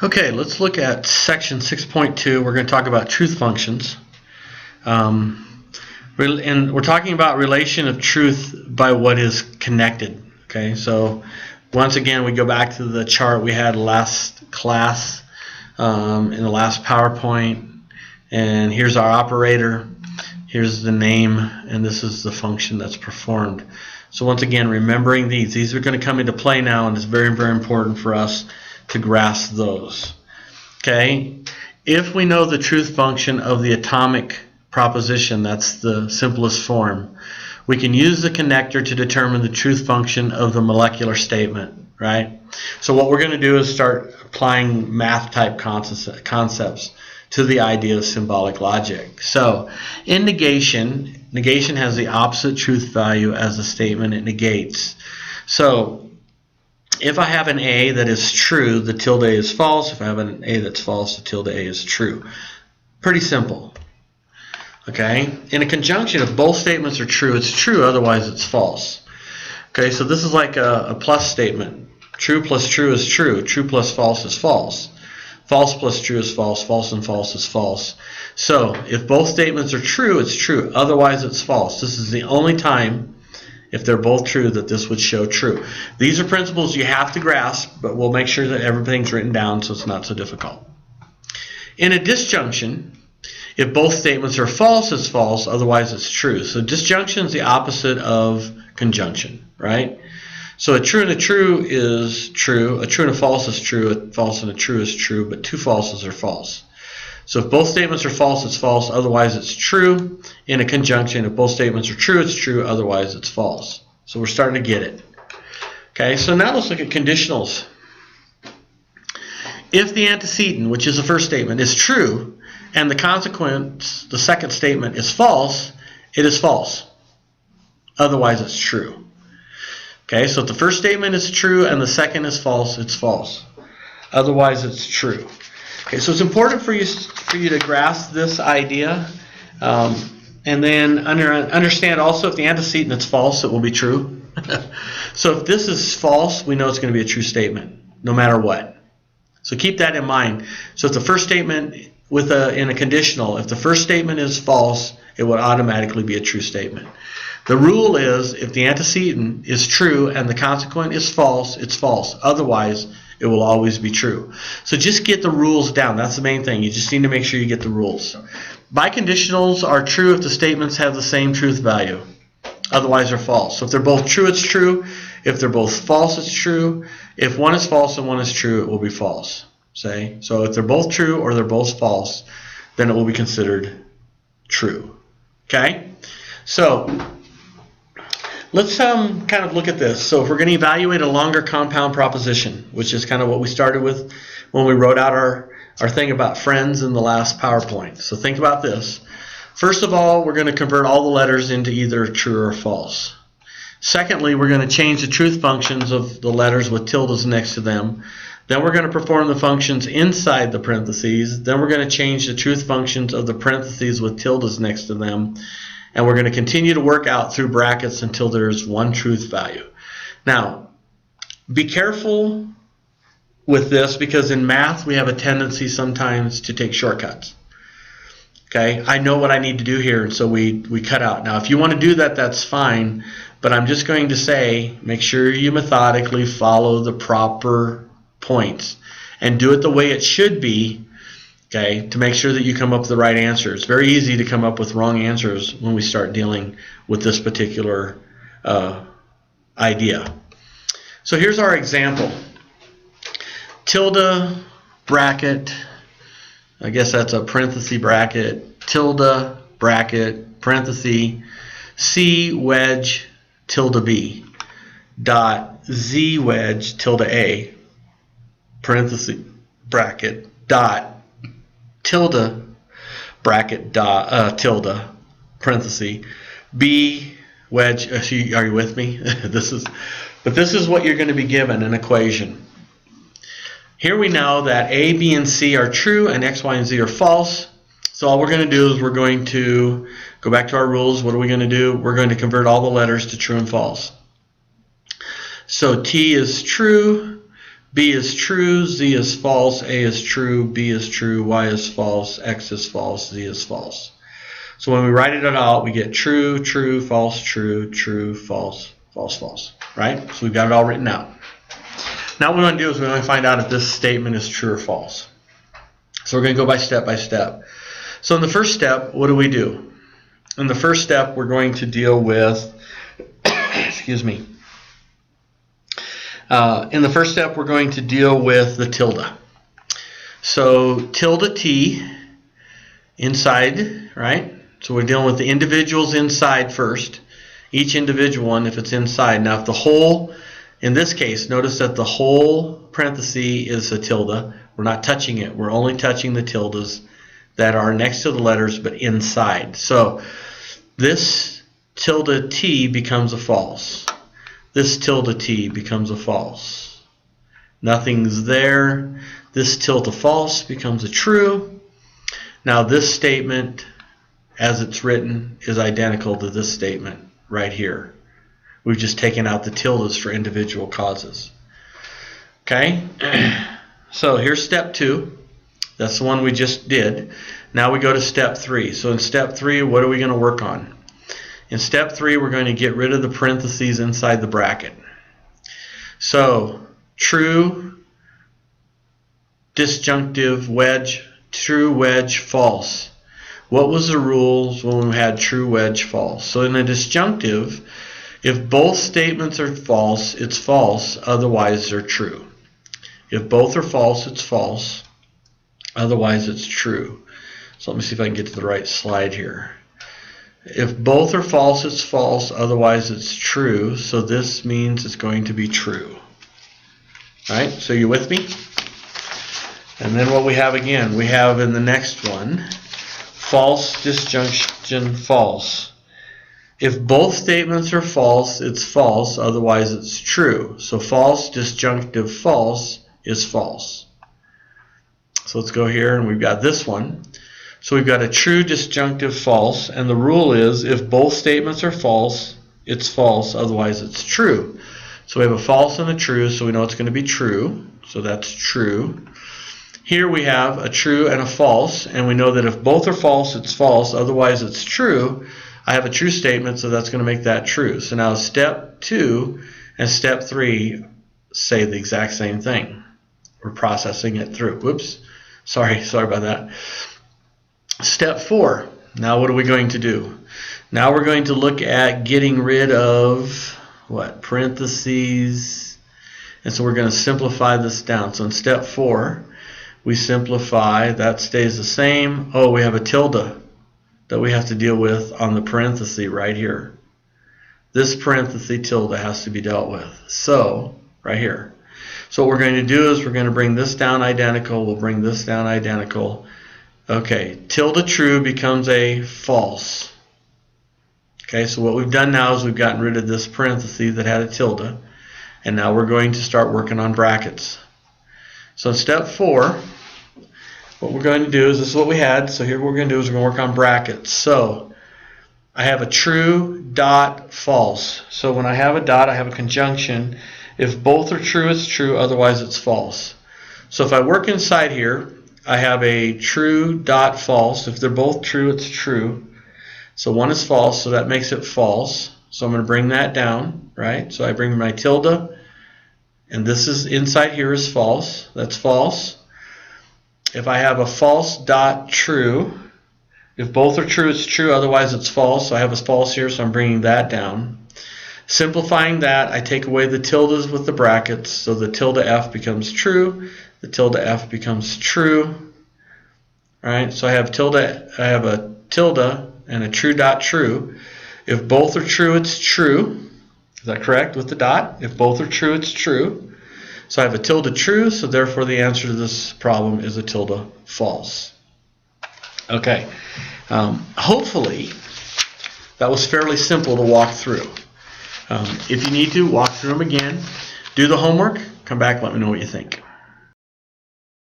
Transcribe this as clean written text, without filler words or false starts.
Okay, let's look at section 6.2. We're going to talk about truth functions. And we're talking about relation of truth by what is connected. Okay, so once again, we go back to the chart we had last class in the last PowerPoint. And here's our operator. Here's the name, and this is the function that's performed. So once again, remembering these are going to come into play now, and it's very, very important for us to grasp those. Okay, if we know the truth function of the atomic proposition, that's the simplest form, we can use the connector to determine the truth function of the molecular statement, right? So what we're going to do is start applying math type concepts to the idea of symbolic logic. So in negation has the opposite truth value as the statement it negates. So if I have an A that is true, the tilde is false. If I have an A that's false, the tilde A is true. Pretty simple. Okay? In a conjunction, if both statements are true, it's true, otherwise it's false. Okay, so this is like a plus statement. True plus true is true. True plus false is false. False plus true is false. False and false is false. So if both statements are true, it's true. Otherwise it's false. This is the only time, if they're both true, that this would show true. These are principles you have to grasp, but we'll make sure that everything's written down so it's not so difficult. In a disjunction, if both statements are false, it's false, otherwise it's true. So disjunction is the opposite of conjunction, right? So a true and a true is true, a true and a false is true, a false and a true is true, but two falses are false. So if both statements are false, it's false, otherwise it's true. In a conjunction, if both statements are true, it's true, otherwise it's false. So we're starting to get it. Okay, so now let's look at conditionals. If the antecedent, which is the first statement, is true, and the consequence, the second statement, is false, it is false. Otherwise it's true. Okay, so if the first statement is true and the second is false, it's false. Otherwise it's true. Okay, so it's important for you to grasp this idea, and then understand also if the antecedent is false, it will be true. So if this is false, we know it's going to be a true statement, no matter what. So keep that in mind. So if the first statement in a conditional, if the first statement is false, it would automatically be a true statement. The rule is if the antecedent is true and the consequent is false, it's false. Otherwise, it will always be true. So just get the rules down. That's the main thing. You just need to make sure you get the rules. Biconditionals are true if the statements have the same truth value. Otherwise, they're false. So if they're both true, it's true. If they're both false, it's true. If one is false and one is true, it will be false. Say. So if they're both true or they're both false, then it will be considered true. Okay? So let's kind of look at this. So if we're going to evaluate a longer compound proposition, which is kind of what we started with when we wrote out our thing about friends in the last PowerPoint. So think about this. First of all, we're going to convert all the letters into either true or false. Secondly, we're going to change the truth functions of the letters with tildes next to them. Then we're going to perform the functions inside the parentheses. Then we're going to change the truth functions of the parentheses with tildes next to them. And we're going to continue to work out through brackets until there's one truth value. Now, be careful with this because in math we have a tendency sometimes to take shortcuts. Okay, I know what I need to do here, and so we cut out. Now, if you want to do that, that's fine, but I'm just going to say make sure you methodically follow the proper points and do it the way it should be. Okay, to make sure that you come up with the right answer. It's very easy to come up with wrong answers when we start dealing with this particular idea. So here's our example. Tilde, bracket, I guess that's a parenthesis bracket, tilde, bracket, parenthesis, C wedge, tilde B, dot, Z wedge, tilde A, parenthesis, bracket, dot, tilde, bracket, dot, tilde, parenthesis, B, wedge, are you with me? This is what you're going to be given, an equation. Here we know that A, B, and C are true and X, Y, and Z are false. So all we're going to do is we're going to go back to our rules. What are we going to do? We're going to convert all the letters to true and false. So T is true, B is true, Z is false, A is true, B is true, Y is false, X is false, Z is false. So when we write it out, we get true, true, false, true, true, false, false, false, right? So we've got it all written out. Now what we want to do is we want to find out if this statement is true or false. So we're going to go by step. So in the first step, what do? In the first step, we're going to deal with, excuse me. In the first step, we're going to deal with the tilde. So tilde T inside, right? So we're dealing with the individuals inside first. Each individual one, if it's inside. Now if the whole, in this case, notice that the whole parenthesis is a tilde. We're not touching it. We're only touching the tildes that are next to the letters but inside. So this tilde T becomes a false. This tilde T becomes a false. Nothing's there. This tilde false becomes a true. Now this statement, as it's written, is identical to this statement right here. We've just taken out the tildes for individual causes. Okay? So here's step 2. That's the one we just did. Now we go to step 3. So in step 3, what are we going to work on? In step 3, we're going to get rid of the parentheses inside the bracket. So true, disjunctive, wedge, true, wedge, false. What was the rules when we had true, wedge, false? So in a disjunctive, if both statements are false, it's false, otherwise they're true. If both are false, it's false, otherwise it's true. So let me see if I can get to the right slide here. If both are false, it's false, otherwise it's true. So this means it's going to be true. All right, so you with me? And then what we have again, we have in the next one, false, disjunction, false. If both statements are false, it's false, otherwise it's true. So false, disjunctive, false is false. So let's go here and we've got this one. So we've got a true, disjunctive, false, and the rule is if both statements are false, it's false, otherwise it's true. So we have a false and a true, so we know it's going to be true. So that's true. Here we have a true and a false, and we know that if both are false, it's false, otherwise it's true. I have a true statement, so that's going to make that true. So now step 2 and step 3 say the exact same thing. We're processing it through. Whoops. Sorry about that. Step 4. Now what are we going to do? Now we're going to look at getting rid of what? Parentheses. And so we're going to simplify this down. So in step 4, we simplify. That stays the same. Oh, we have a tilde that we have to deal with on the parenthesis right here. This parenthesis tilde has to be dealt with. So, right here. So what we're going to do is we're going to bring this down identical. We'll bring this down identical. Okay, tilde true becomes a false. Okay, so what we've done now is we've gotten rid of this parenthesis that had a tilde. And now we're going to start working on brackets. So in step 4, what we're going to do is this is what we had. So here what we're going to do is we're going to work on brackets. So I have a true, dot, false. So when I have a dot, I have a conjunction. If both are true, it's true. Otherwise, it's false. So if I work inside here, I have a true, dot, false. If they're both true, it's true. So one is false, so that makes it false. So I'm going to bring that down, right? So I bring my tilde, and this is inside here is false. That's false. If I have a false dot true, if both are true, it's true. Otherwise, it's false. So I have a false here, so I'm bringing that down. Simplifying that, I take away the tildes with the brackets, so the tilde F becomes true. The tilde F becomes true. All right, so I have a tilde and a true dot true. If both are true, it's true. Is that correct with the dot? If both are true, it's true. So I have a tilde true, so therefore the answer to this problem is a tilde false. Okay, hopefully that was fairly simple to walk through. If you need to, walk through them again. Do the homework. Come back, let me know what you think.